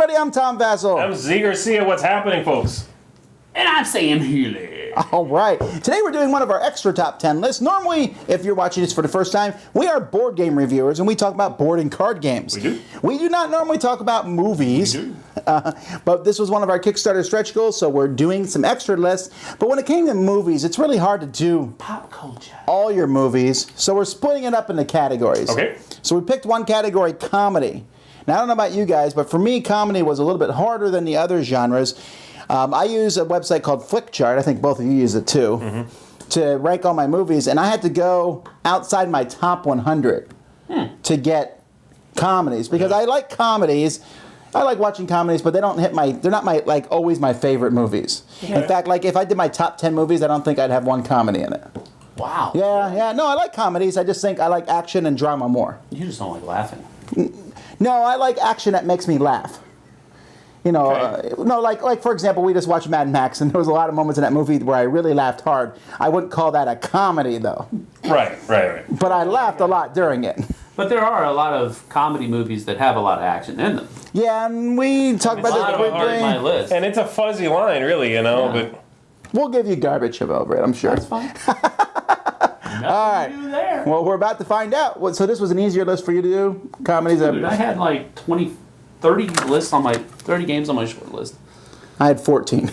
everybody. I'm Tom Vasel. I'm Zee Garcia. What's happening, folks? And I'm saying Healey. All right. Today we're doing one of our extra top 10 lists. Normally, if you're watching this for the first time, we are board game reviewers and we talk about board and card games. We do. We do not normally talk about movies. We do. But this was one of our Kickstarter stretch goals, so we're doing some extra lists. But when it came to movies, it's really hard to do Pop culture. all your movies, so we're splitting it up into categories. Okay. So we picked one category, comedy. Now, I don't know about you guys, but for me, comedy was a little bit harder than the other genres. I use a website called Flickchart. I think both of you use it too, to rank all my movies, and I had to go outside my top 100 to get comedies because I like comedies. I like watching comedies, but they're not like always my favorite movies. Yeah. In fact, like if I did my top 10 movies, I don't think I'd have one comedy in it. Wow. Yeah. No, I like comedies. I just think I like action and drama more. You just don't like laughing. No, I like action that makes me laugh. You know, Okay. no, like for example, we just watched Mad Max, and there was a lot of moments in that movie where I really laughed hard. I wouldn't call that a comedy, though. Right. But I laughed a lot during it. But there are a lot of comedy movies that have a lot of action in them. Yeah, and we talked It's about not this hard in my quickly. list. And it's a fuzzy line, really, you know, Yeah. but We'll give you garbage over it, I'm sure. That's fine. All right. Nothing to do there. Well, we're about to find out. So this was an easier list for you to do? Comedies? Dude, I had like 30 games on my short list. I had 14.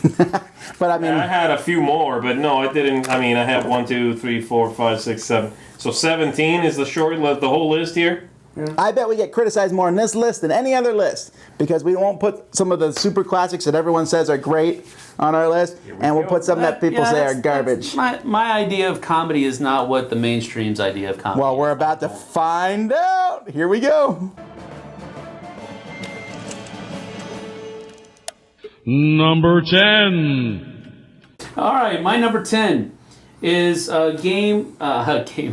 But I mean... I had a few more, but no, I didn't. I mean, I had 1, 2, 3, 4, 5, 6, 7. So 17 is the short list, the whole list here? I bet we get criticized more on this list than any other list because we won't put some of the super classics that everyone says are great on our list, and we'll go. put some that people say are garbage. My idea of comedy is not what the mainstream's idea of comedy Well, is. we're about to find out. Here we go. Number 10. All right, my number 10 is a game.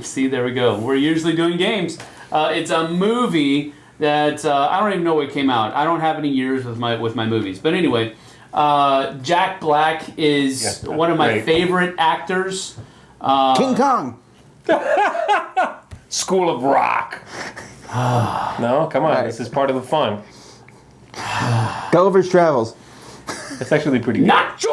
See, there we go. We're usually doing games. It's a movie that I don't even know what came out. I don't have any years with my movies. But anyway, Jack Black is one of my great. favorite actors. King Kong. School of Rock. No, come on. Right. This is part of the fun. Gulliver's Travels. It's actually pretty good. Nacho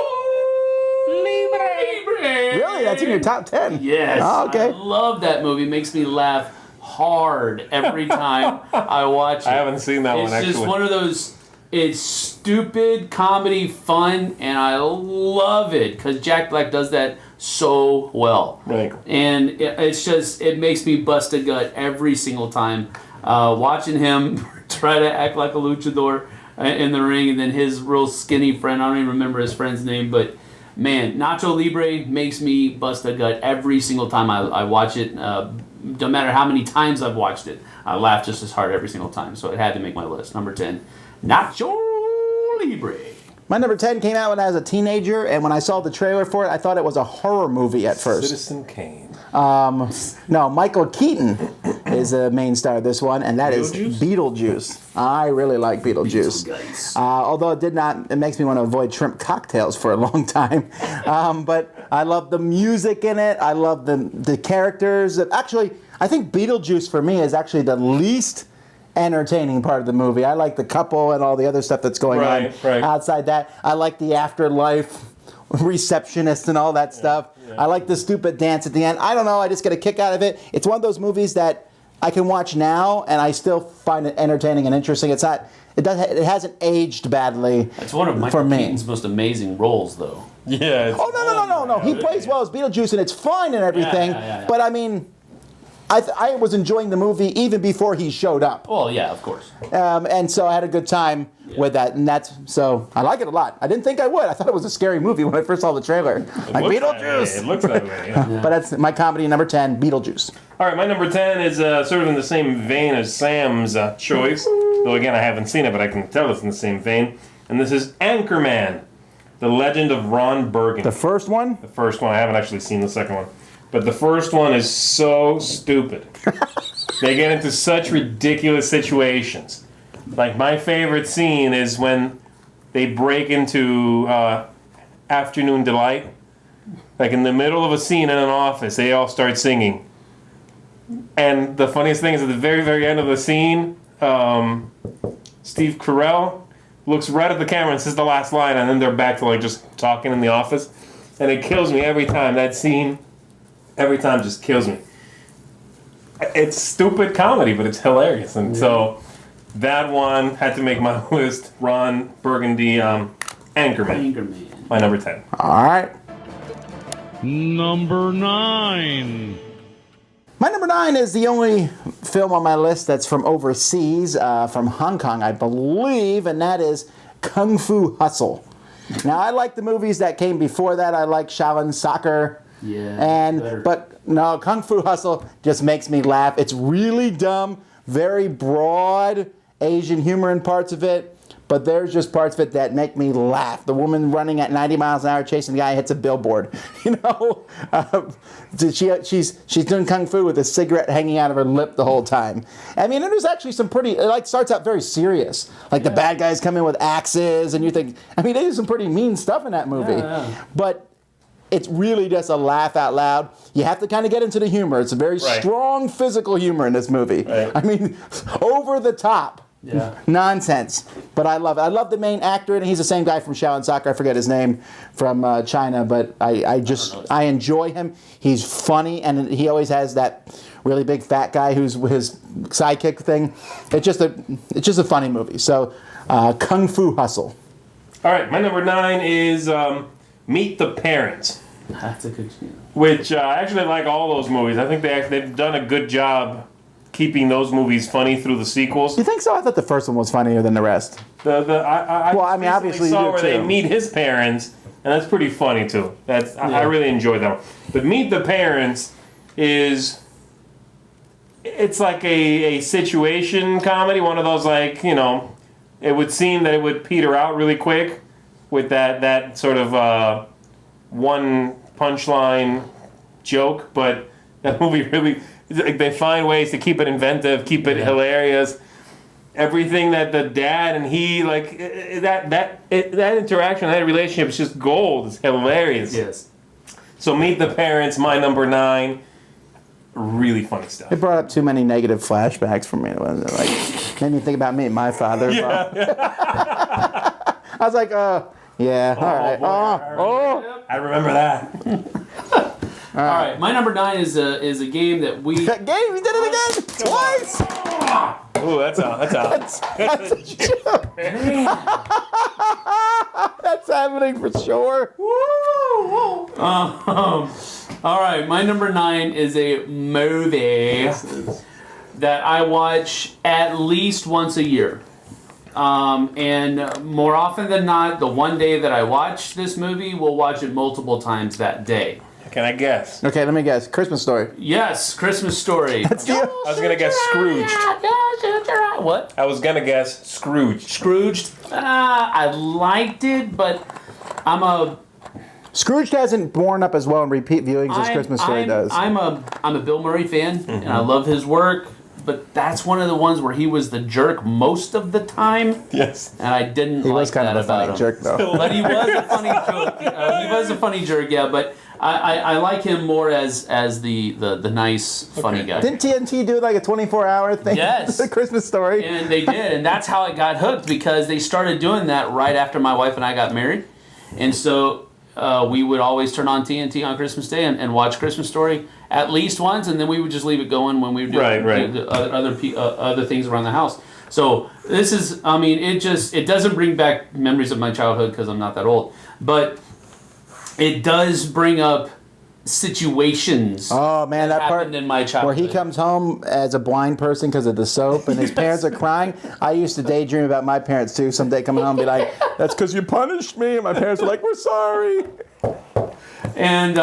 Libre. Really? That's in your top 10? Yes. Oh, okay. I love that movie. It makes me laugh hard every time I watch it. I haven't seen that one, It's actually. just one of those, it's stupid comedy fun, and I love it because Jack Black does that so well. Right. And it makes me bust a gut every single time. Watching him try to act like a luchador in the ring, and then his real skinny friend, I don't even remember his friend's name, but man, Nacho Libre makes me bust a gut every single time I watch it. No matter how many times I've watched it, I laugh just as hard every single time. So it had to make my list. Number 10, Nacho Libre. My number 10 came out when I was a teenager, and when I saw the trailer for it, I thought it was a horror movie at first. Citizen Kane. No, Michael Keaton is the main star of this one, and that is Beetlejuice. I really like Beetlejuice. Although it makes me want to avoid shrimp cocktails for a long time. But I love the music in it. I love the characters. Actually, I think Beetlejuice for me is actually the least entertaining part of the movie. I like the couple and all the other stuff that's going on Right. outside that. I like the afterlife receptionist and all that stuff. I like the stupid dance at the end. I don't know, I just get a kick out of it. It's one of those movies that I can watch now and I still find it entertaining and interesting. It hasn't aged badly. It's one of for Michael me. Keaton's most amazing roles, though. Yeah. Oh, no. He plays well as Beetlejuice and it's fine and everything. Yeah. But I mean, I was enjoying the movie even before he showed up. Well, yeah, of course. And so I had a good time with that, and so I like it a lot. I didn't think I would. I thought it was a scary movie when I first saw the trailer. Like Beetlejuice. It looks that way, yeah. But that's my comedy number 10, Beetlejuice. All right, my number 10 is sort of in the same vein as Sam's choice. Though, again, I haven't seen it, but I can tell it's in the same vein. And this is Anchorman, The Legend of Ron Burgundy. The first one? The first one. I haven't actually seen the second one. But the first one is so stupid. They get into such ridiculous situations. Like, my favorite scene is when they break into Afternoon Delight. Like, in the middle of a scene in an office, they all start singing. And the funniest thing is at the very, very end of the scene, Steve Carell looks right at the camera and says the last line, and then they're back to like just talking in the office, and it kills me every time. That scene, every time, just kills me. It's stupid comedy, but it's hilarious, and so that one had to make my list. Ron Burgundy, Anchorman, my number 10. All right. Number 9. My number 9 is the only film on my list that's from overseas, from Hong Kong, I believe, and that is Kung Fu Hustle. Now, I like the movies that came before that. I like Shaolin Soccer. Yeah. But no, Kung Fu Hustle just makes me laugh. It's really dumb, very broad Asian humor in parts of it. But there's just parts of it that make me laugh. The woman running at 90 miles an hour chasing the guy hits a billboard. You know, she's doing kung fu with a cigarette hanging out of her lip the whole time. I mean, it was actually some pretty. It like starts out very serious. Like the bad guys come in with axes, and you think. I mean, they do some pretty mean stuff in that movie. But it's really just a laugh out loud. You have to kind of get into the humor. It's a very strong physical humor in this movie. I mean, over the top. Nonsense. But I love it. I love the main actor, and he's the same guy from Shaolin Soccer. I forget his name, from China, but I enjoy him. He's funny, and he always has that really big fat guy who's his sidekick thing. It's just a funny movie. So, Kung Fu Hustle. All right, my number 9 is Meet the Parents. That's a good film. Which I actually like all those movies. I think they've done a good job keeping those movies funny through the sequels. You think so? I thought the first one was funnier than the rest. I mean, obviously saw you do where too. they meet his parents, and that's pretty funny too. I really enjoyed that one. But Meet the Parents it's like a situation comedy, one of those, like, you know, it would seem that it would peter out really quick with that sort of one punchline joke, but that movie really. Like, they find ways to keep it inventive, keep it hilarious. Everything that the dad and he, like, that interaction, that relationship is just gold. It's hilarious. Yes. So Meet the Parents, my number 9. Really funny stuff. It brought up too many negative flashbacks for me. It was like made me think about me and my father. I was like, all right. Boy, I remember that. All right, my number 9 is a game that we. That game, we did it again twice. Ooh, that's That's a joke. That's happening for sure. All right, my number 9 is a movie that I watch at least once a year. And more often than not, the one day that I watch this movie, we'll watch it multiple times that day. Can I guess? Okay, let me guess. Christmas Story. Yes, Christmas Story. I was going to guess Scrooge. What? I was going to guess Scrooge. Scrooged? I liked it, but Scrooge hasn't borne up as well in repeat viewings as Christmas Story does. I'm a Bill Murray fan, and I love his work, but that's one of the ones where he was the jerk most of the time. Yes. And I didn't he like was kind that of a about funny him. jerk, though. But he was a funny joke. He was a funny jerk, yeah, but I like him more as the nice, funny guy. Didn't TNT do like a 24-hour thing? Yes. The Christmas Story. And they did, and that's how it got hooked, because they started doing that right after my wife and I got married. And so we would always turn on TNT on Christmas Day and watch Christmas Story at least once, and then we would just leave it going when we were doing the other things around the house. So this is, I mean, it doesn't bring back memories of my childhood because I'm not that old, but it does bring up situations. Oh man, that part in my childhood where he comes home as a blind person because of the soap, and his parents are crying. I used to daydream about my parents too. Someday coming home and be like, "That's because you punished me," and my parents are like, "We're sorry." And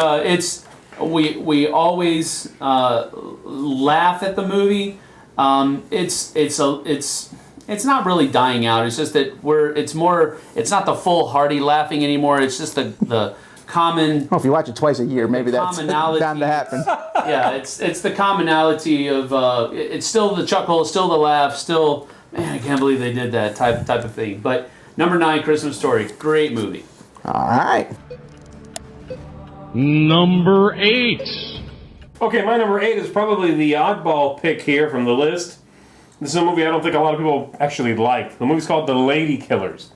we always laugh at the movie. It's not really dying out. It's just that it's not the full hearty laughing anymore. It's just the common. Well, if you watch it twice a year, maybe that's bound to happen. Yeah, it's the commonality of it's still the chuckle, still the laugh, still, man, I can't believe they did that type of thing. But number 9, Christmas Story, great movie. All right. Number 8. Okay, my number 8 is probably the oddball pick here from the list. This is a movie I don't think a lot of people actually like. The movie's called The Lady Killers.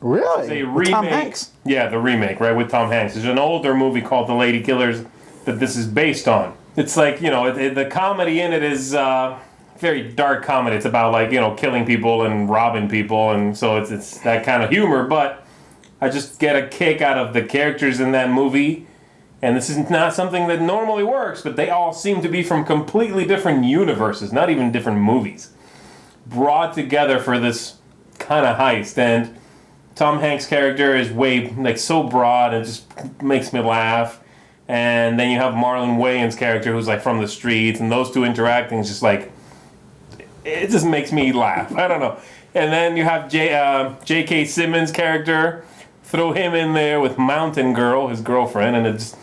Really? It's a With remake. Tom Hanks? Yeah, the remake, right, with Tom Hanks. There's an older movie called The Lady Killers that this is based on. It's like, the comedy in it is very dark comedy. It's about, like, killing people and robbing people, and so it's that kind of humor, but I just get a kick out of the characters in that movie. And this is not something that normally works, but they all seem to be from completely different universes, not even different movies, brought together for this kind of heist. And Tom Hanks' character is so broad, and it just makes me laugh. And then you have Marlon Wayans' character, who's like from the streets, and those two interacting is just like, it just makes me laugh. I don't know. And then you have J.K. Simmons' character. Throw him in there with Mountain Girl, his girlfriend, and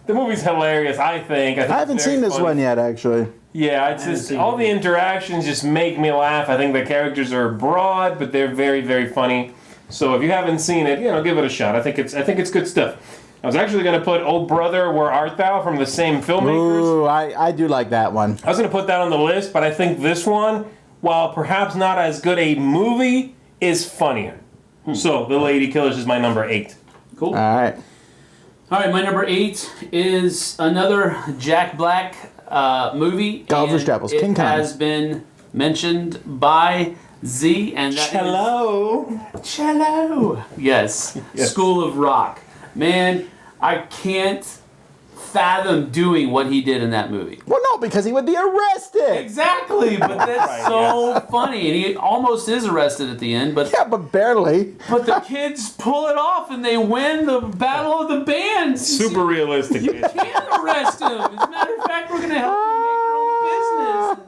the movie's hilarious, I think. I haven't seen this one yet, actually. Yeah, it's just all the interactions just make me laugh. I think the characters are broad, but they're very, very funny. So if you haven't seen it, give it a shot. I think it's good stuff. I was actually going to put Oh Brother, Where Art Thou from the same filmmakers. Ooh, I do like that one. I was going to put that on the list, but I think this one, while perhaps not as good a movie, is funnier. So The Lady Killers is my number 8. Cool. All right. All right, my number 8 is another Jack Black movie. Gulliver's Travels, King Kong. It has been mentioned by Z, and that Cello. Yes. School of Rock. Man, I can't fathom doing what he did in that movie. Well, no, because he would be arrested. Exactly, but that's so funny, and he almost is arrested at the end. But Yeah, but barely. But the kids pull it off, and they win the battle of the bands. Super realistic. You can't arrest him. As a matter of fact, we're going to help you make your own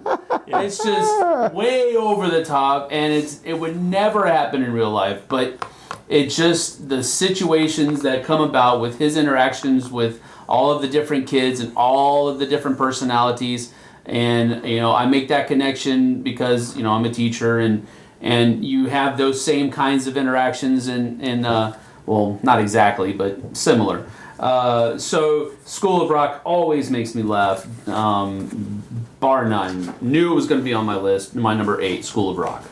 business. It's just way over the top, and it would never happen in real life. But it's just the situations that come about with his interactions with all of the different kids and all of the different personalities. And, I make that connection because, I'm a teacher, and you have those same kinds of interactions in well, not exactly, but similar. So School of Rock always makes me laugh, bar none. Knew it was going to be on my list. My number 8, School of Rock.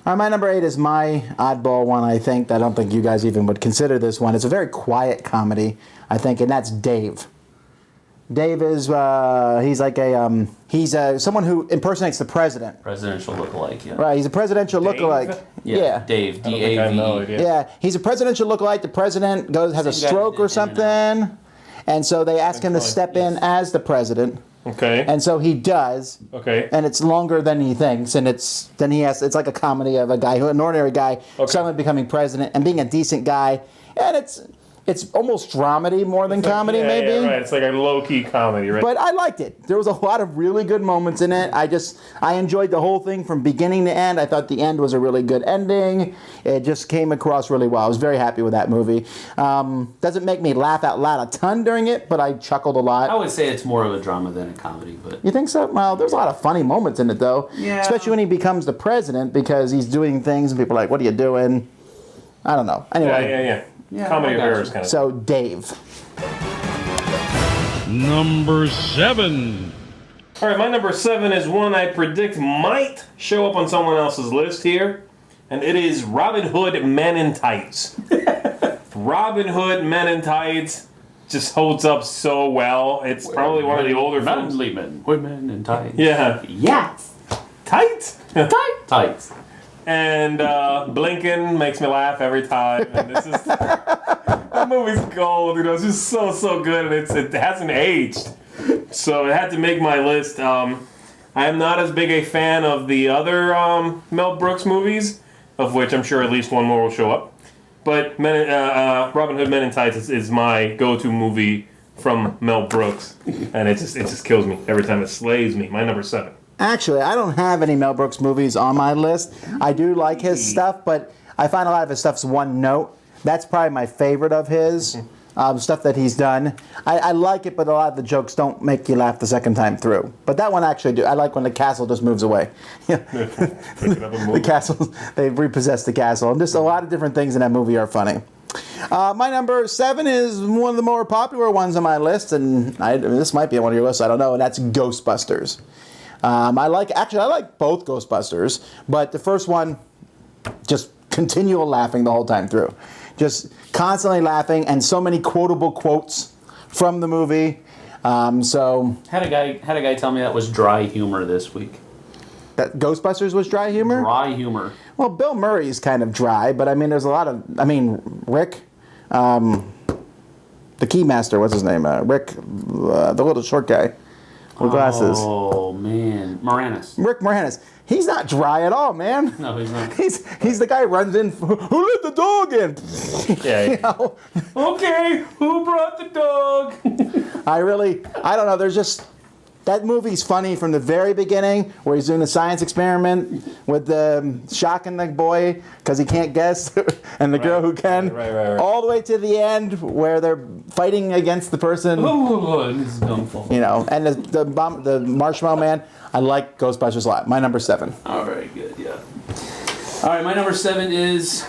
My number 8 is my oddball one, I think. I don't think you guys even would consider this one. It's a very quiet comedy, I think, and that's Dave. Dave is, he's like he's someone who impersonates the president. Presidential lookalike, yeah. Right, he's a presidential lookalike. Yeah, Dave, D-A-V. Yeah, he's a presidential lookalike. The president has a stroke or something, and so they ask him to step in as the president. Okay. And so he does. Okay. And it's longer than he thinks, and it's like a comedy of a guy an ordinary guy suddenly becoming president and being a decent guy, and it's almost dramedy more than comedy, maybe. Yeah, right. It's like a low-key comedy, right? But I liked it. There was a lot of really good moments in it. I enjoyed the whole thing from beginning to end. I thought the end was a really good ending. It just came across really well. I was very happy with that movie. Doesn't make me laugh out loud a ton during it, but I chuckled a lot. I would say it's more of a drama than a comedy, but... You think so? Well, there's a lot of funny moments in it, though. Yeah. Especially when he becomes the president, because he's doing things and people are like, what are you doing? I don't know. Anyway. Yeah, comedy of errors kind of. So, Dave. Number 7. All right, my number 7 is one I predict might show up on someone else's list here, and it is Robin Hood Men in Tights. Robin Hood Men in Tights just holds up so well. It's probably one of the older films. Manly men, women in tights. Yeah. Yes. Tights? Tights. And Blinken makes me laugh every time. And this is that movie's gold. It's just so good, and it hasn't aged. So it had to make my list. I am not as big a fan of the other Mel Brooks movies, of which I'm sure at least one more will show up. But Robin Hood Men in Tights is my go-to movie from Mel Brooks, and it just kills me every time. It slays me. My number 7. Actually, I don't have any Mel Brooks movies on my list. I do like his stuff, but I find a lot of his stuff's one note. That's probably my favorite of his stuff that he's done. I like it, but a lot of the jokes don't make you laugh the second time through. But that one actually do. I like when the castle just moves away. The castle, they repossess the castle. And just a lot of different things in that movie are funny. My number 7 is one of the more popular ones on my list, and this might be on one of your lists, I don't know, and that's Ghostbusters. I like both Ghostbusters, but the first one, just continual laughing the whole time through. Just constantly laughing, and so many quotable quotes from the movie. So Had a guy tell me that was dry humor this week. that Ghostbusters was dry humor? Dry humor. Well, Bill Murray's kind of dry, but I mean, there's a lot of. I mean, Rick, the Keymaster, what's his name? Rick, the little short guy with glasses. Oh man, Moranis. Rick Moranis. He's not dry at all, man. No, he's not. He's the guy who runs in. Who let the dog in? Yeah. You know? Okay, who brought the dog? I don't know. There's just. That movie's funny from the very beginning, where he's doing the science experiment with the shocking the boy because he can't guess, and the girl who can. Right. All the way to the end, where they're fighting against the person. Oh, this is dumb. You know, and the Marshmallow Man. I like Ghostbusters a lot. My number 7. All right, good, yeah. All right, my number 7 is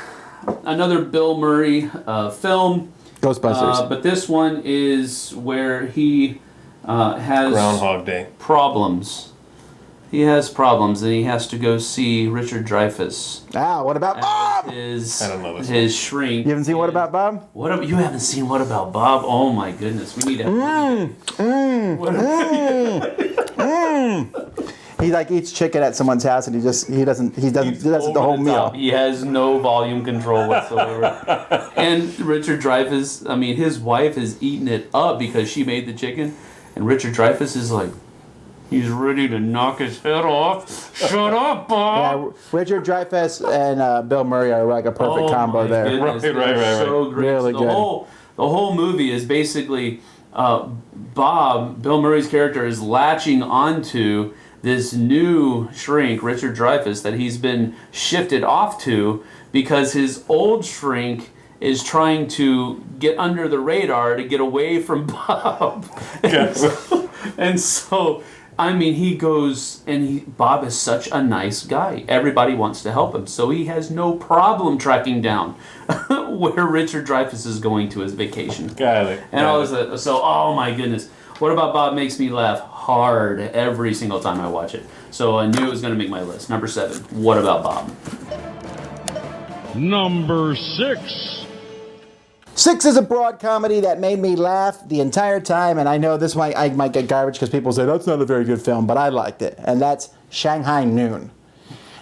another Bill Murray film. Ghostbusters. But this one is where he has Groundhog Day. problems. He has problems, and he has to go see Richard Dreyfuss. What about Bob? I don't know this His shrink. You haven't seen What About Bob? You haven't seen What About Bob? Oh my goodness, we need to. He like eats chicken at someone's house, and he does it the whole meal. He has no volume control whatsoever. And Richard Dreyfuss, I mean, his wife is eating it up because she made the chicken, and Richard Dreyfuss is like, he's ready to knock his head off. Shut up, Bob. Yeah, Richard Dreyfuss and Bill Murray are like a perfect combo there. Goodness, Right. So great. Really So good. The whole movie is basically Bob, Bill Murray's character, is latching onto this new shrink, Richard Dreyfuss, that he's been shifted off to because his old shrink is trying to get under the radar to get away from Bob. And so, I mean, he goes, and Bob is such a nice guy. Everybody wants to help him. So he has no problem tracking down where Richard Dreyfuss is going to his vacation. Got it. And all this, so, oh my goodness. What About Bob makes me laugh hard every single time I watch it. So I knew it was going to make my list. Number 7, What About Bob? Number 6. 6 is a broad comedy that made me laugh the entire time, and I know this I might get garbage because people say that's not a very good film, but I liked it, and that's Shanghai Noon.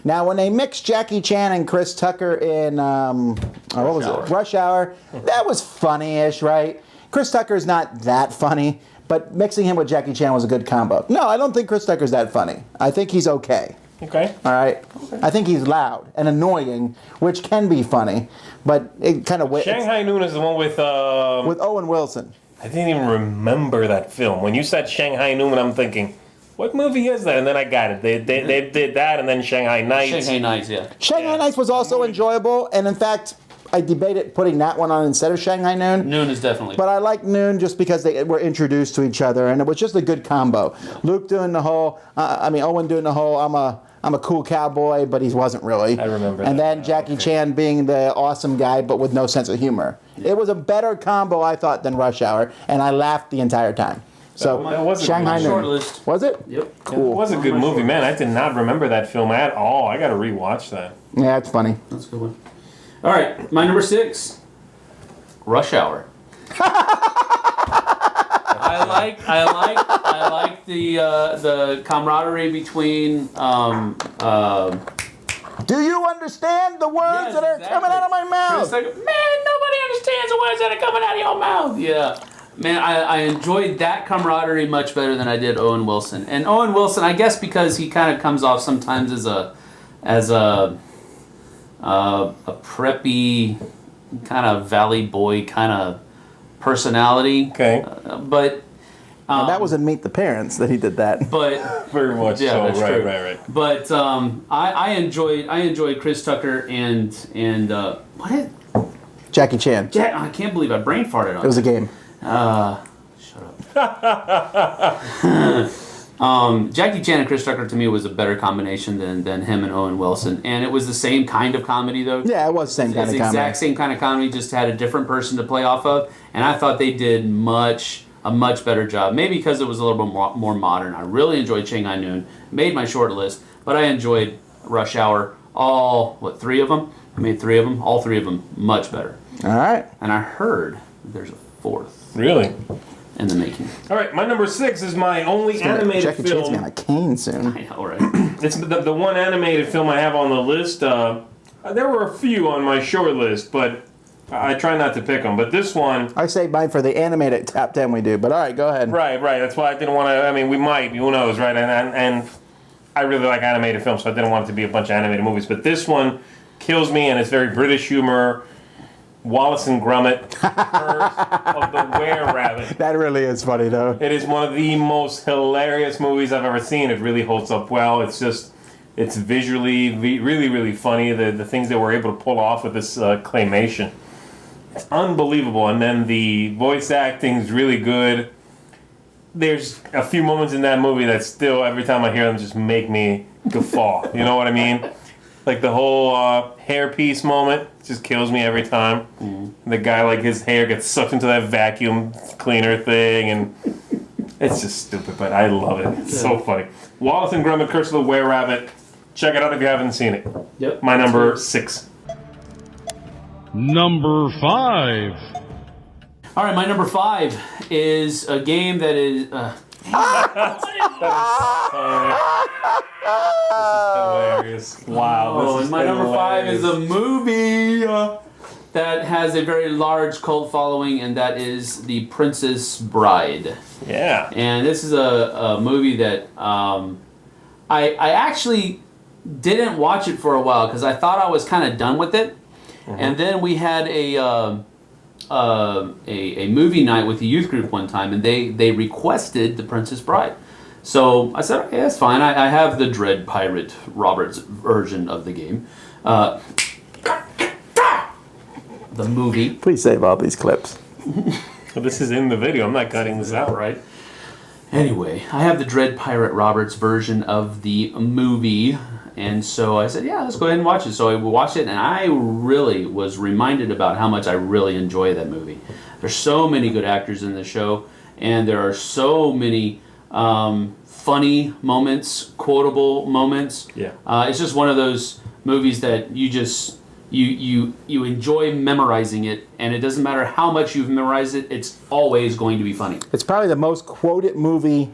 Now, when they mixed Jackie Chan and Chris Tucker in Rush Hour, that was funny-ish, right? Chris Tucker's not that funny, but mixing him with Jackie Chan was a good combo. No, I don't think Chris Tucker's that funny. I think he's okay. Okay. All right. Okay. I think he's loud and annoying, which can be funny, but it kind of Shanghai Noon is the one with Owen Wilson. I didn't even remember that film. When you said Shanghai Noon, I'm thinking, what movie is that? And then I got it. They did that, and then Shanghai Nights. Shanghai Nights, yeah. Shanghai Nights was also enjoyable, and in fact, I debated putting that one on instead of Shanghai Noon. Noon is definitely. But I like Noon just because they were introduced to each other, and it was just a good combo. Yeah. Luke doing the whole, Owen doing the whole, I'm a cool cowboy, but he wasn't really. I remember and that. then Jackie Chan being the awesome guy, but with no sense of humor. Yeah. It was a better combo, I thought, than Rush Hour, and I laughed the ententire time. So that was Shanghai Noon. Short list. Was it? Yep. Cool. It was a good movie, man. I did not remember that film at all. I got to rewatch that. Yeah, it's funny. That's a good one. All right, my number 6, Rush Hour. I like the camaraderie between. Do you understand the words that are coming out of my mouth? It's like, man, nobody understands the words that are coming out of your mouth. Yeah. Man, I enjoyed that camaraderie much better than I did Owen Wilson. And Owen Wilson, I guess because he kind of comes off sometimes as a preppy kind of valley boy kind of personality. Okay. And that was in Meet the Parents that he did that. But very much yeah, so. that's true. Right. But I enjoyed Chris Tucker and what is Jackie Chan. I can't believe I brain farted on it. Was a game. Shut up. Jackie Chan and Chris Tucker to me was a better combination than him and Owen Wilson, and it was the same kind of comedy though. Yeah, it was the same kind of comedy. Exact same kind of comedy, just had a different person to play off of, and I thought they did much a much better job. Maybe because it was a little bit more modern. I really enjoyed Shanghai Noon. Made my short list, but I enjoyed Rush Hour. Three of them? I made three of them. All three of them much better. All right. And I heard there's a fourth. Really? In the making. All right, my number 6 is my only animated Jackie film. Chan's me on a cane soon. I know, right? It's the one animated film I have on the list. There were a few on my short list, but I try not to pick them. But this one... I saved mine for the animated top 10 we do, but all right, go ahead. Right. That's why I didn't want to... I mean, we might. Who knows, right? And I really like animated films, so I didn't want it to be a bunch of animated movies. But this one kills me, and it's very British humor. Wallace and Gromit, Curse of the Were-Rabbit. That really is funny, though. It is one of the most hilarious movies I've ever seen. It really holds up well. It's visually really, really funny. The things that we're able to pull off with this claymation. It's unbelievable. And then the voice acting is really good. There's a few moments in that movie that still, every time I hear them, just make me guffaw. You know what I mean? Like the whole hairpiece moment just kills me every time. Mm-hmm. The guy, like, his hair gets sucked into that vacuum cleaner thing, and it's just stupid, but I love it. It's so funny. Wallace and Gromit, Curse of the Were-Rabbit. Check it out if you haven't seen it. Yep. My number 6. Number 5. All right, my number 5 is a game that is... This is hilarious. Wow. And my number 5 is a movie that has a very large cult following, and that is The Princess Bride. Yeah. And this is a movie that I actually didn't watch it for a while because I thought I was kind of done with it. Mm-hmm. And then we had a movie night with the youth group one time, and they requested The Princess Bride. So I said, okay, that's fine. I have the Dread Pirate Roberts version of the game. The movie. Please save all these clips. Well, this is in the video. I'm not cutting this out, right? Anyway, I have the Dread Pirate Roberts version of the movie. And so I said, yeah, let's go ahead and watch it. So I watched it, and I really was reminded about how much I really enjoy that movie. There's so many good actors in the show, and there are so many funny moments, quotable moments. Yeah. It's just one of those movies that you just you enjoy memorizing it, and it doesn't matter how much you've memorized it, it's always going to be funny. It's probably the most quoted movie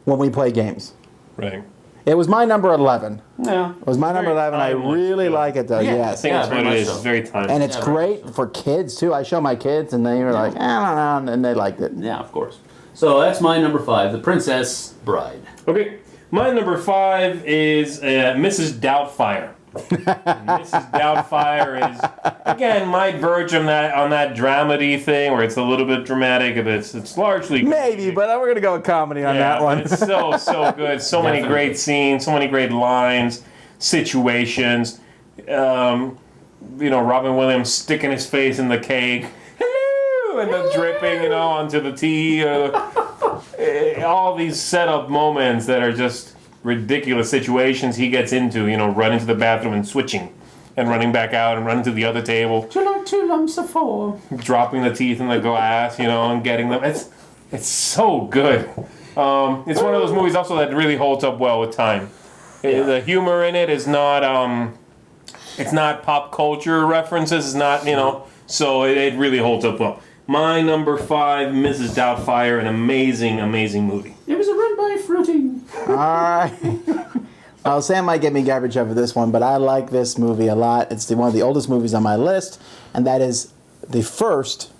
when we play games. Right. It was my number 11. Yeah. It was my number 11. I really like it, though. Yeah. Yes. I think that's very what it much is. so. It's very timely. And it's Yeah, great for kids, too. I show my kids, and they were like, I don't know, and they liked it. Yeah, of course. So that's my number 5, The Princess Bride. Okay, my number 5 is Mrs. Doubtfire. Mrs. Doubtfire is, again, might verge on that dramedy thing where it's a little bit dramatic, but it's largely... Maybe, but we're going to go with comedy on that one. It's so good. So many great scenes, so many great lines, situations. Robin Williams sticking his face in the cake. Hello! And the dripping, onto the tea. All these setup moments that are just ridiculous situations he gets into, running to the bathroom and switching and running back out and running to the other table. 2 lumps of 4. Dropping the teeth in the glass, and getting them. It's so good. It's one of those movies also that really holds up well with time. The humor in it is not, it's not pop culture references, it's not, so it really holds up well. My number 5, Mrs. Doubtfire, an amazing, amazing movie. It was a run by Fruity. All right. Well, Sam might get me garbage over this one, but I like this movie a lot. It's one of the oldest movies on my list, and that is the first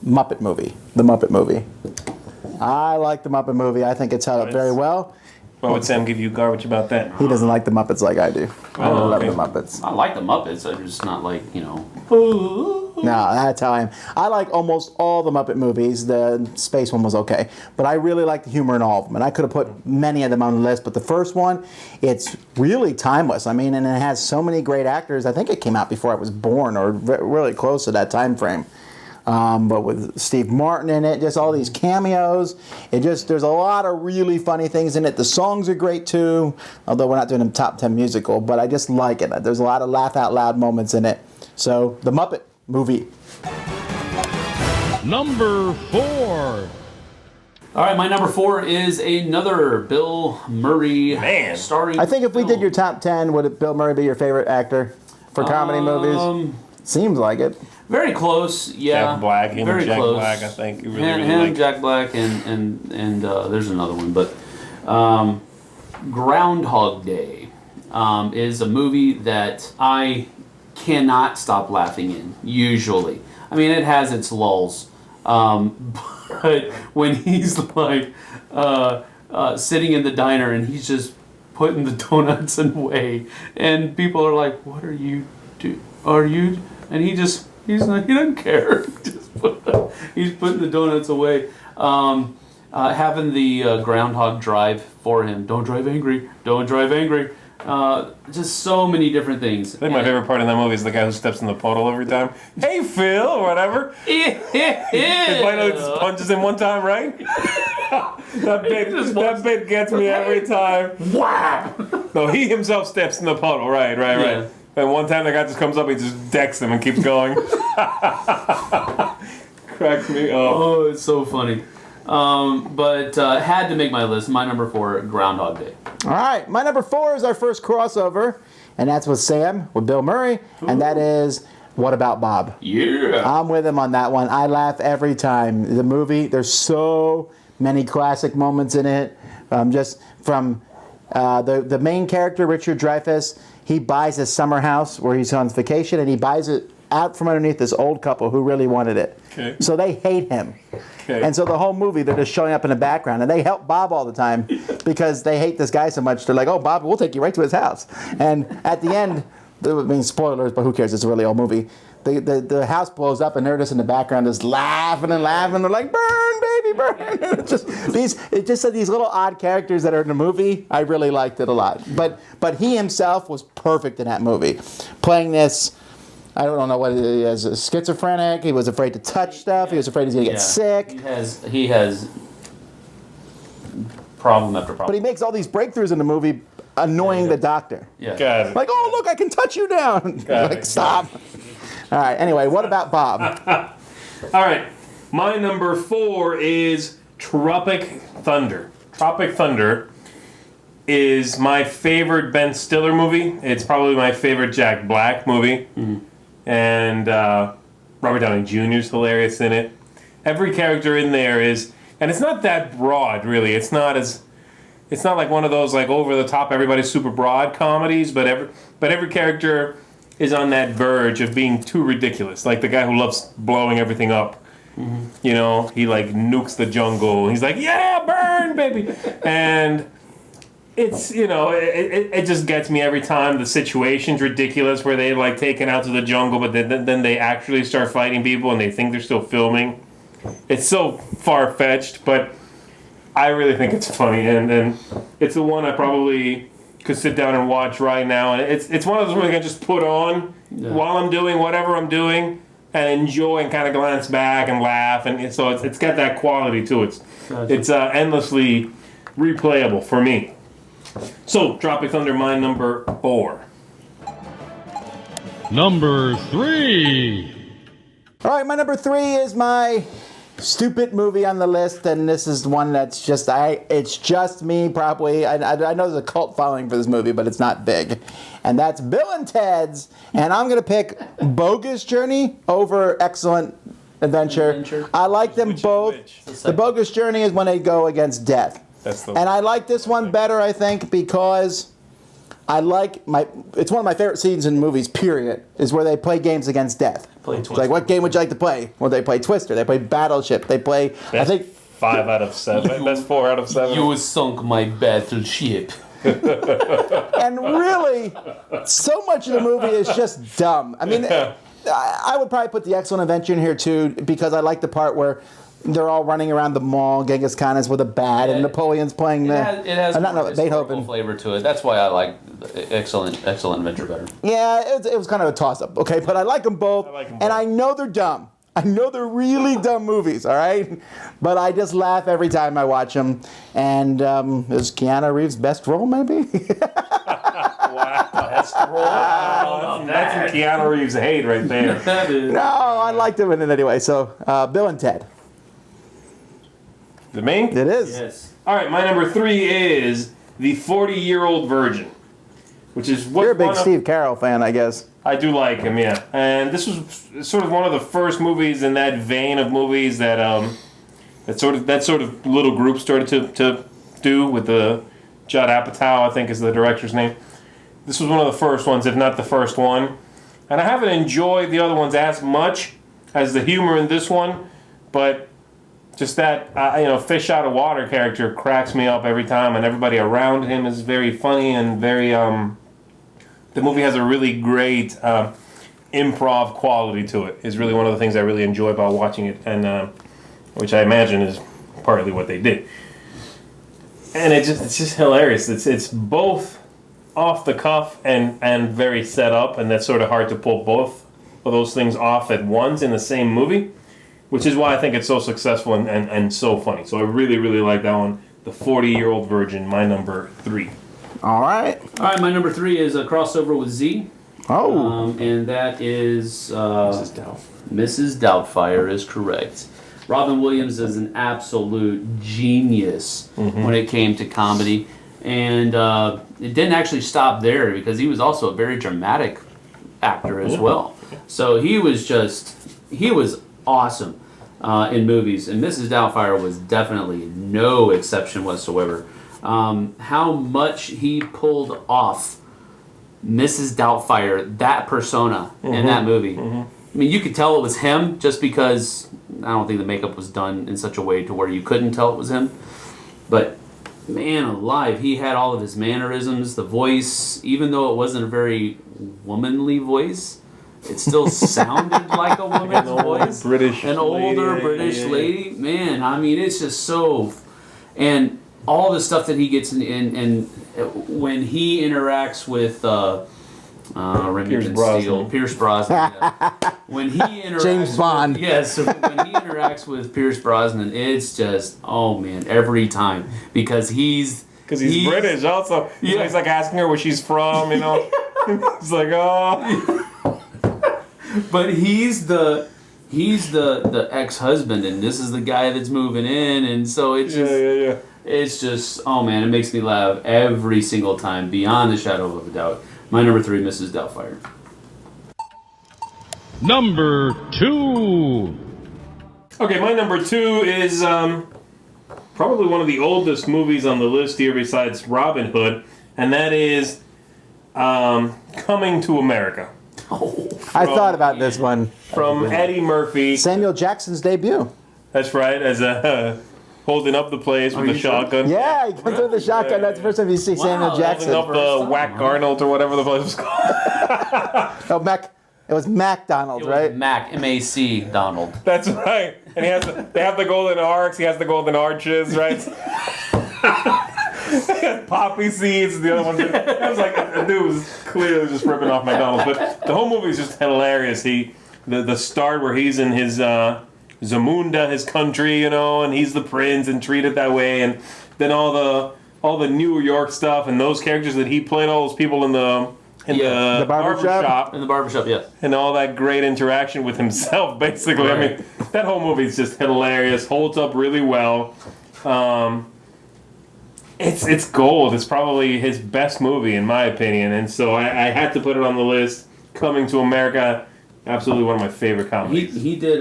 Muppet movie, The Muppet Movie. I like The Muppet Movie. I think it's held up very well. Why would Sam give you garbage about that? He doesn't like the Muppets like I do. I love okay. the Muppets. I like the Muppets. I'm just not like, No, that's how I am. I like almost all the Muppet movies. The space one was okay. But I really like the humor in all of them. And I could have put many of them on the list. But the first one, it's really timeless. I mean, and it has so many great actors. I think it came out before I was born or really close to that time frame. But with Steve Martin in it, just all these cameos. There's a lot of really funny things in it. The songs are great too, although we're not doing a top 10 musical, but I just like it. There's a lot of laugh out loud moments in it. So, The Muppet Movie. Number 4. All right, my number 4 is another Bill Murray starring. I think if we did your top 10, would Bill Murray be your favorite actor for comedy movies? Seems like it. Very close, yeah. Jack Black, very Jack close. Black, I think. You really, Him, really like. Jack Black, and there's another one, but Groundhog Day is a movie that I cannot stop laughing in, usually. I mean, it has its lulls. But when he's like sitting in the diner and he's just putting the donuts away, and people are like, "What are you do? Are you?" And he doesn't care. He's putting the donuts away. Having the groundhog drive for him. Don't drive angry. Don't drive angry. Just so many different things. I think my favorite part in that movie is the guy who steps in the puddle every time. Hey, Phil, or whatever. If Lionel just punches him one time, right? that bit gets me every time. Wow! No, he himself steps in the puddle. Right. Yeah. And one time the guy just comes up, he just decks him and keeps going. Cracks me up. Oh, it's so funny. But had to make my list. My number 4, Groundhog Day. All right, my number 4 is our first crossover, and that's with Sam, with Bill Murray, and that is What About Bob? Yeah. I'm with him on that one. I laugh every time. The movie, there's so many classic moments in it. Just from the main character, Richard Dreyfuss, he buys a summer house where he's on vacation, and he buys it out from underneath this old couple who really wanted it. Okay. So they hate him. Okay. And so the whole movie, they're just showing up in the background, and they help Bob all the time because they hate this guy so much. They're like, "Oh, Bob, we'll take you right to his house." And at the end, I mean, spoilers, but who cares? It's a really old movie. The house blows up, and they're just in the background, just laughing and laughing. They're like, "Burn, baby, burn!" It just said these little odd characters that are in the movie. I really liked it a lot. But he himself was perfect in that movie, playing this. I don't know what he is. Schizophrenic. He was afraid to touch stuff. He was afraid he's gonna get sick. He has problem after problem. But he makes all these breakthroughs in the movie, annoying the doctor. Yeah. Got it. Like, "Oh, look, I can touch you down." Like, stop. All right. Anyway, what about Bob? All right. My number 4 is Tropic Thunder. Tropic Thunder is my favorite Ben Stiller movie. It's probably my favorite Jack Black movie. Mm-hmm. And Robert Downey Jr. is hilarious in it. Every character in there is, and it's not that broad, really. It's not like one of those like over the top, everybody's super broad comedies. But every character is on that verge of being too ridiculous. Like the guy who loves blowing everything up. Mm-hmm. You know, he like nukes the jungle. He's like, "Yeah, burn, baby," and it's, you know, it just gets me every time. The situation's ridiculous where they like taken out to the jungle, but then they actually start fighting people and they think they're still filming. It's so far-fetched, but I really think it's funny, and it's the one I probably could sit down and watch right now. And it's one of those ones I can just put on while I'm doing whatever I'm doing and enjoy and kind of glance back and laugh, and so it's got that quality to it. Gotcha. It's endlessly replayable for me. So, Tropic Thunder, my number 4. Number 3. All right, my number 3 is my stupid movie on the list, and this is one that's just it's just me probably. I know there's a cult following for this movie, but it's not big, and that's Bill and Ted's. And I'm gonna pick Bogus Journey over Excellent Adventure. I like them both. The Bogus Journey is when they go against death. And I like this one better, I think, because it's one of my favorite scenes in movies, period, is where they play games against death. It's like, what game would you like to play? Well, they play Twister, they play Battleship, they play, I think... 5 out of 7. That's 4 out of 7. You sunk my battleship. And really, so much of the movie is just dumb. I mean, I would probably put the Excellent Adventure in here, too, because I like the part where they're all running around the mall. Genghis Khan is with a bat, and Napoleon's playing it has Beethoven flavor to it. That's why I like Excellent Adventure better. Yeah, it was kind of a toss-up, okay? But I like them both, and I know they're dumb. I know they're really dumb movies, all right? But I just laugh every time I watch them. And is Keanu Reeves' best role, maybe? Wow, best role? That's some Keanu Reeves hate right there. No, I liked him in it anyway. So, Bill and Ted. Is it me? It is. Yes. All right, my number 3 is The 40-Year-Old Virgin, which is what You're a big Steve Carell fan, I guess. I do like him, yeah. And this was sort of one of the first movies in that vein of movies that that sort of little group started to do with the Judd Apatow, I think is the director's name. This was one of the first ones, if not the first one. And I haven't enjoyed the other ones as much as the humor in this one, but just that fish out of water character cracks me up every time, and everybody around him is very funny and very. The movie has a really great improv quality to it. It's really one of the things I really enjoy about watching it, and which I imagine is partly what they did. And it's just hilarious. It's both off the cuff and very set up, and that's sort of hard to pull both of those things off at once in the same movie, which is why I think it's so successful and so funny. So I really, really like that one. The 40-Year-Old Virgin, my number 3. All right. All right, my number 3 is a crossover with Z. Oh. And that is Mrs. Doubtfire. Mrs. Doubtfire is correct. Robin Williams is an absolute genius when it came to comedy. And it didn't actually stop there because he was also a very dramatic actor as well. So he was awesome in movies. And Mrs. Doubtfire was definitely no exception whatsoever. How much he pulled off Mrs. Doubtfire, that persona in that movie. I mean, you could tell it was him just because I don't think the makeup was done in such a way to where you couldn't tell it was him. But man alive, he had all of his mannerisms, the voice, even though it wasn't a very womanly voice, it still sounded like a woman's voice. An older British lady. Man, I mean, it's just so... And all the stuff that he gets in when he interacts with Pierce Brosnan. Yeah. When he interacts James Bond. Yes, when he interacts with Pierce Brosnan, it's just, oh man, every time. Because he's British also. Yeah. So he's like asking her where she's from, you know. It's like, oh. But he's the ex-husband, and this is the guy that's moving in, and so it's just it's just, oh man, it makes me laugh every single time, beyond a shadow of a doubt. My number 3, Mrs. Doubtfire. Number 2. Okay, my number 2 is probably one of the oldest movies on the list here besides Robin Hood, and that is Coming to America. I thought about this one. From Eddie Murphy. Samuel Jackson's debut. That's right, as a holding up the place with a shotgun. Yeah, he comes with the shotgun. That's the first time you see Samuel Jackson. Holding up the Whack Arnold or whatever the place was called. Oh, Mac. It was MacDonald, right? Mac, M-A-C, Donald. That's right. And they have the golden arcs. He has the golden arches, right? Poppy seeds. The other one. I was like, the dude was clearly just ripping off McDonald's. But the whole movie is just hilarious. The start where he's in his Zamunda, his country, you know, and he's the prince and treated that way, and then all the New York stuff and those characters that he played, all those people in the barbershop. In the barbershop, yeah. And all that great interaction with himself, basically. Right. I mean, that whole movie is just hilarious. Holds up really well. It's gold. It's probably his best movie, in my opinion. And so I had to put it on the list. Coming to America, absolutely one of my favorite comedies. He did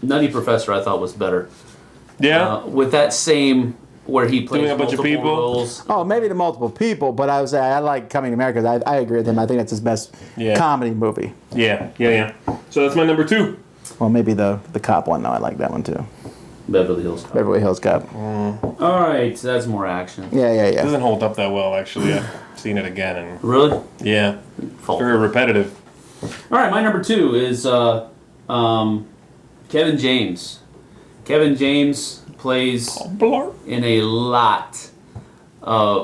Nutty Professor, I thought was better. Yeah? With that same... Where he plays doing a bunch of people roles. Oh, maybe to multiple people, but I would say I like Coming to America. I agree with him. I think that's his best comedy movie. Yeah. So that's my number 2. Well, maybe the cop one. No, I like that one too. Beverly Hills Cop. Beverly Hills Cop. All right, so that's more action. Yeah. It doesn't hold up that well, actually. I've seen it again. And Really? yeah. Very repetitive. All right, my number 2 is Kevin James. Kevin James plays in a lot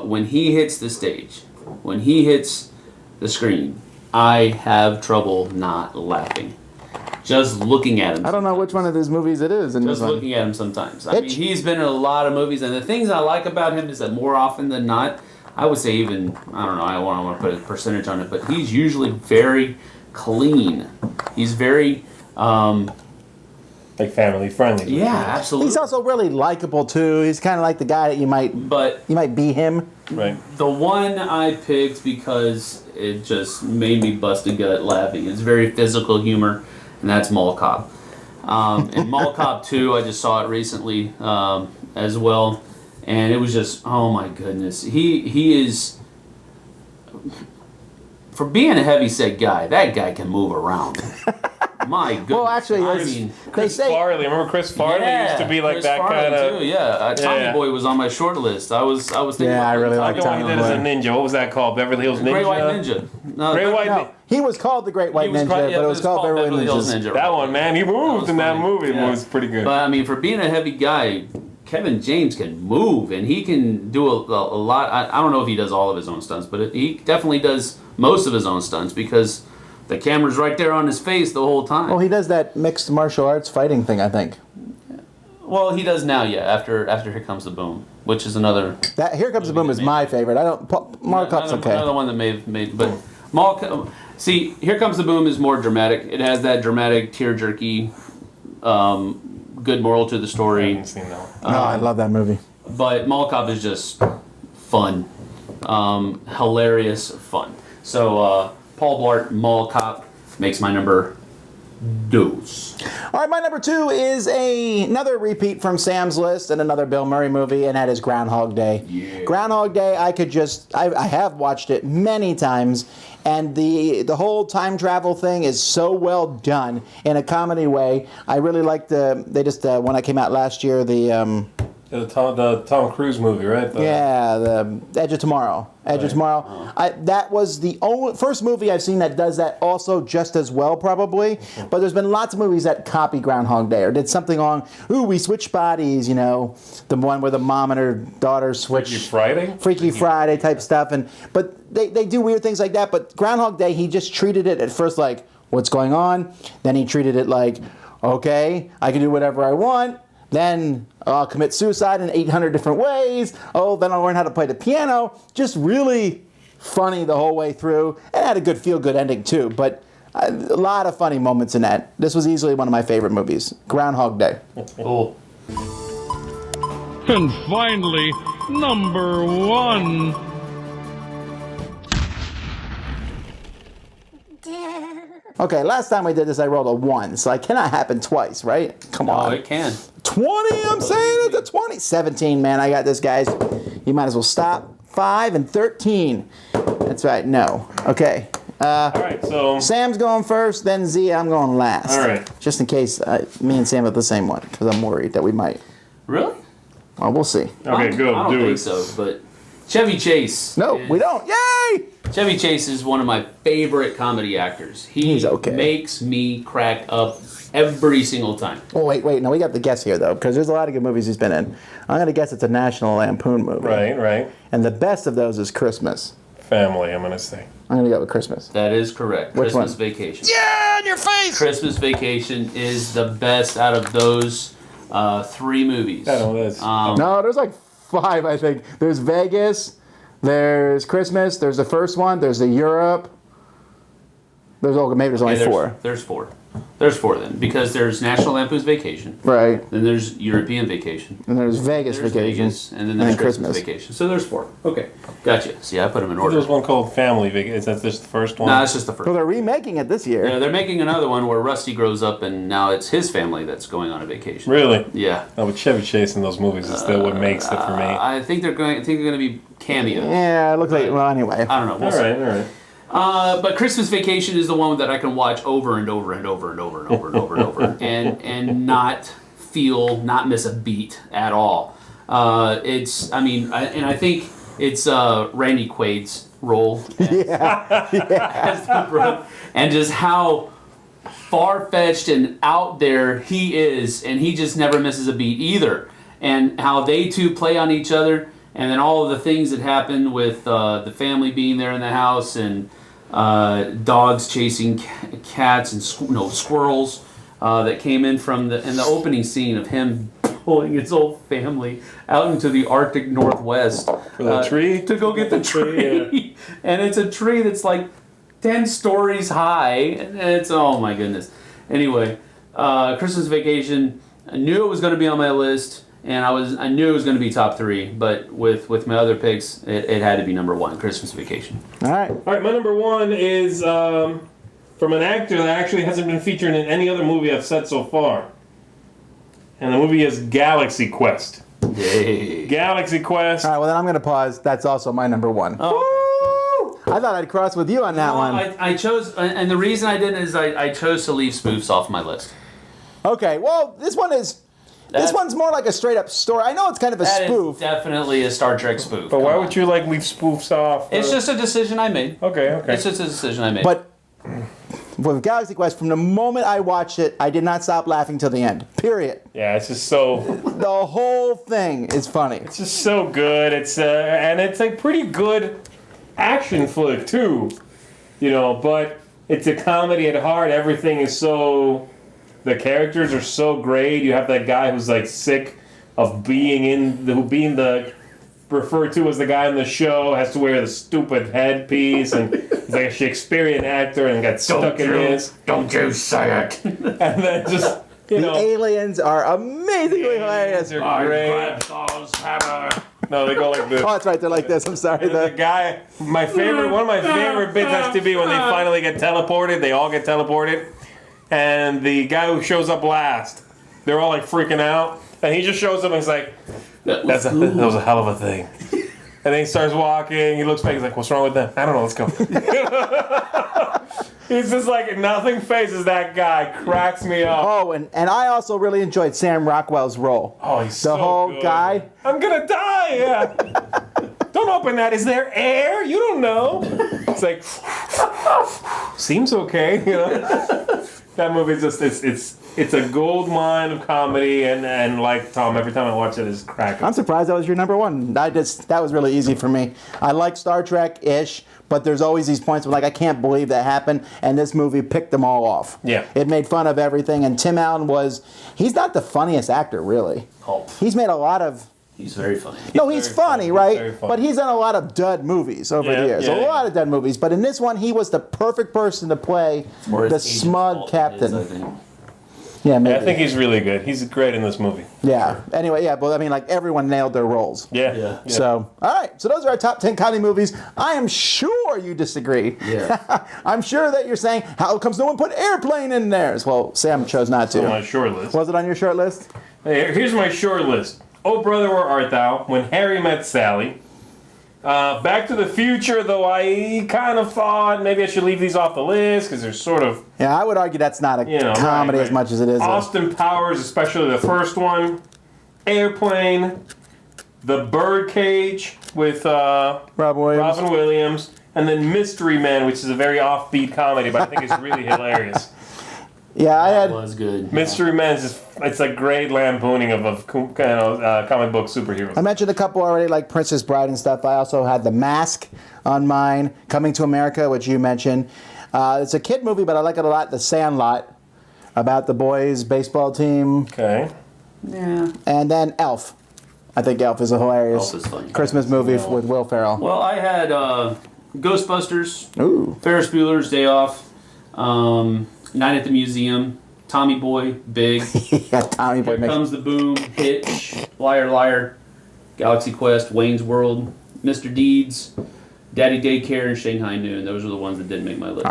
when he hits the stage, when he hits the screen. I have trouble not laughing just looking at him. I don't know which one of his movies it is. Just looking at him sometimes. I mean, he's been in a lot of movies, and the things I like about him is that more often than not, I would say even, I don't know, I don't want to put a percentage on it, but he's usually very clean. He's very... like family friendly. Yeah, absolutely. He's also really likable too. He's kind of like the guy that you might be him. Right. The one I picked because it just made me bust a gut laughing. It's very physical humor, and that's Mall Cop. And Mall Cop 2, I just saw it recently as well, and it was just, oh my goodness. He is, for being a heavyset guy, that guy can move around. My goodness. Well, actually, I mean, Chris Farley. Remember Chris Farley used to be like Chris that Farley kind of. too, yeah. Tommy Boy was on my short list. I was thinking. Yeah, I really like What he did as a ninja. What was that called? Beverly Hills Ninja. Great White Ninja. No, Great White No, he was called the Great White Ninja, but it was called Beverly Hills Ninja. That one, man, he moved in that funny. movie. Yeah. It was pretty good. But I mean, for being a heavy guy, Kevin James can move, and he can do a lot. I don't know if he does all of his own stunts, but he definitely does most of his own stunts because the camera's right there on his face the whole time. Well, he does that mixed martial arts fighting thing, I think. Well, he does now, yeah. After Here Comes the Boom, which is another. That Here Comes the Boom is my favorite. I don't. Mall Cop's okay. Another one that may have made, but see, Here Comes the Boom is more dramatic. It has that dramatic, tear-jerky, good moral to the I story. haven't seen that one. No, I love that movie. But Mall Cop is just fun, hilarious fun. So Paul Blart, Mall Cop makes my number deuce. All right, my number 2 is another repeat from Sam's list and another Bill Murray movie, and that is Groundhog Day. Yeah. Groundhog Day, I have watched it many times, and the whole time travel thing is so well done in a comedy way. I really like when it came out last year, the Tom Cruise movie, right? the Edge of Tomorrow. Edge of Tomorrow. That was the first movie I've seen that does that also just as well, probably. But there's been lots of movies that copy Groundhog Day or did something along, we switch bodies, the one where the mom and her daughter switch. Freaky Friday type stuff. But they do weird things like that. But Groundhog Day, he just treated it at first like, what's going on? Then he treated it like, okay, I can do whatever I want. Then I'll commit suicide in 800 different ways. Oh, then I'll learn how to play the piano. Just really funny the whole way through. And had a good feel-good ending, too. But a lot of funny moments in that. This was easily one of my favorite movies. Groundhog Day. Oh. And finally, number 1. Okay, last time we did this, I rolled a 1. So it cannot happen twice, right? Come on. Oh, it can. 20, I'm saying it's a 20. 17, man, I got this, guys. You might as well stop. 5 and 13. That's right, no. Okay. All right, so Sam's going first, then Z, I'm going last. All right. Just in case me and Sam have the same one, because I'm worried that we might. Really? Well, we'll see. okay, go I don't do think it. so, but Chevy Chase. No, we don't. Yay! Chevy Chase is one of my favorite comedy actors. He's okay. Makes me crack up every single time. Oh, wait. No, we got the guess here, though, because there's a lot of good movies he's been in. I'm going to guess it's a National Lampoon movie. Right. And the best of those is Christmas. Family, I'm going to say. I'm going to go with Christmas. That is correct. Which Christmas one? Vacation. Yeah, in your face! Christmas Vacation is the best out of those 3 movies. I don't know this. No, there's like 5, I think. There's Vegas, there's Christmas, there's the first one, there's the Europe. Maybe there's only 4. There's 4. There's 4 then, because there's National Lampoon's Vacation. Right. Then there's European Vacation. And there's Vegas There's Vacation. Vegas, and then there's Christmas Christmas. Vacation. So there's 4. Okay, gotcha. See, I put them in order. There's one called Family Vacation. Is that just the first one? No, that's just the first. Well, they're remaking it this year. Yeah, they're making another one where Rusty grows up and now it's his family that's going on a vacation. Really? Yeah. No, but Chevy Chase in those movies is still what makes it for me. I think they're going to be cameos. Yeah, it looks like. Well, anyway. I don't know. We'll All right. But Christmas Vacation is the one that I can watch over and over and over and over and over and over and over and not miss a beat at all. I think it's Randy Quaid's role as the brother, and just how far-fetched and out there he is, and he just never misses a beat either. And how they two play on each other, and then all of the things that happen with the family being there in the house and dogs chasing cats and squirrels that came in in the opening scene of him pulling his whole family out into the Arctic Northwest For the tree? to go get the tree. And it's a tree that's like 10 stories high, and it's, oh my goodness. Anyway, Christmas Vacation, I knew it was going to be on my list, and I knew it was going to be top 3. But with my other picks, it had to be number 1, Christmas Vacation. All right. All right, my number 1 is from an actor that actually hasn't been featured in any other movie I've said so far. And the movie is Galaxy Quest. Yay. Galaxy Quest. All right, well, then I'm going to pause. That's also my number 1. Oh. I thought I'd cross with you on that one. I chose, and the reason I didn't is I chose to leave spoofs off my list. Okay, well, this one's more like a straight up story. I know it's kind of a spoof. Is definitely a Star Trek spoof. But why would you leave spoofs off? It's just a decision I made. Okay. It's just a decision I made. But with Galaxy Quest, from the moment I watched it, I did not stop laughing till the end. Period. Yeah, it's just so. The whole thing is funny. It's just so good. It's and it's like pretty good action flick too, But it's a comedy at heart. Everything is so. The characters are so great. You have that guy who's like sick of being referred to as the guy in the show, has to wear the stupid headpiece, and he's like a Shakespearean actor and got stuck in this. Don't you say it. And then just The aliens are amazingly hilarious. They're great. No, they go like this. Oh, that's right. They're like this. I'm sorry. The guy, one of my favorite bits has to be when they finally get teleported. They all get teleported. And the guy who shows up last, they're all like freaking out. And he just shows up and he's like, that was a hell of a thing. And then he starts walking. He looks back. He's like, what's wrong with them? I don't know. Let's go. He's just like, nothing phases that guy. Cracks me up. Oh, and I also really enjoyed Sam Rockwell's role. Oh, he's so the whole good. guy. I'm gonna die. Yeah. Don't open that. Is there air? You don't know. It's like, seems okay. That movie's just it's a gold mine of comedy, and like Tom, every time I watch it, it's cracking. I'm surprised that was your number 1. That was really easy for me. I like Star Trek-ish, but there's always these points where like I can't believe that happened, and this movie picked them all off. Yeah. It made fun of everything, and Tim Allen he's not the funniest actor, really. Oh. He's made a lot of... He's very funny. No, he's funny, He's right? very funny. But he's done a lot of dud movies over the years. A lot of dud movies. But in this one, he was the perfect person to play the smug captain. Yeah, maybe. Yeah, I think he's really good. He's great in this movie. Yeah. Anyway, yeah, but I mean, like, everyone nailed their roles. Yeah. So, all right. So those are our top 10 comedy movies. I am sure you disagree. Yeah. I'm sure that you're saying, how comes no one put Airplane in theirs? Well, Sam chose not to. On my short list. Was it on your short list? Hey, here's my short list. Oh Brother, Where Art Thou? When Harry Met Sally. Back to the Future, though I kind of thought maybe I should leave these off the list because they're sort of... Yeah, I would argue that's not a comedy as much as it is Austin Powers, especially the first one. Airplane. The Birdcage with Robin Williams. And then Mystery Men, which is a very offbeat comedy, but I think it's really hilarious. Yeah, That was good. Mystery Men is it's like great lampooning of comic book superheroes. I mentioned a couple already, like Princess Bride and stuff. I also had The Mask on mine, Coming to America, which you mentioned. It's a kid movie, but I like it a lot. The Sandlot, about the boys' baseball team. Okay. Yeah. And then Elf. I think Elf is a hilarious Elf is funny. Christmas movie with Will Ferrell. Well, I had Ghostbusters, Ooh. Ferris Bueller's Day Off, Night at the Museum, Tommy Boy, Big, Yeah, Tommy Boy Here makes... Comes the Boom, Hitch, Liar Liar, Galaxy Quest, Wayne's World, Mr. Deeds, Daddy Daycare, and Shanghai Noon. Those are the ones that didn't make my list.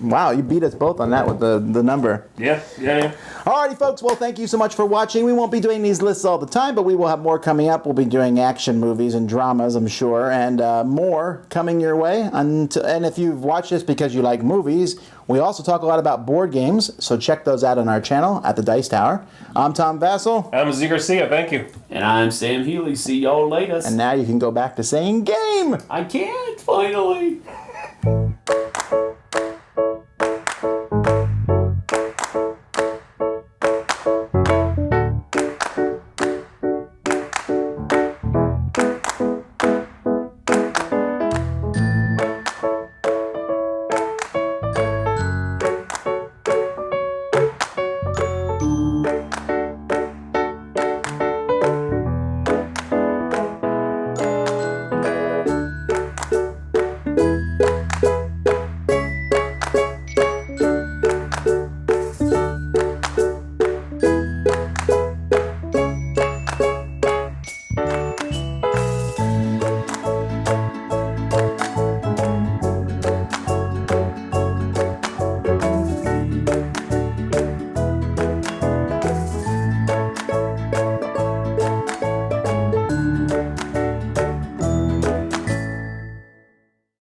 Wow, you beat us both on that with the number. Yeah. Alrighty, folks. Well, thank you so much for watching. We won't be doing these lists all the time, but we will have more coming up. We'll be doing action movies and dramas, I'm sure, and more coming your way. And if you've watched this because you like movies, we also talk a lot about board games, so check those out on our channel at the Dice Tower. I'm Tom Vasel. I'm Zee Garcia. Thank you. And I'm Sam Healey. See y'all later. And now you can go back to saying game. I can't, finally.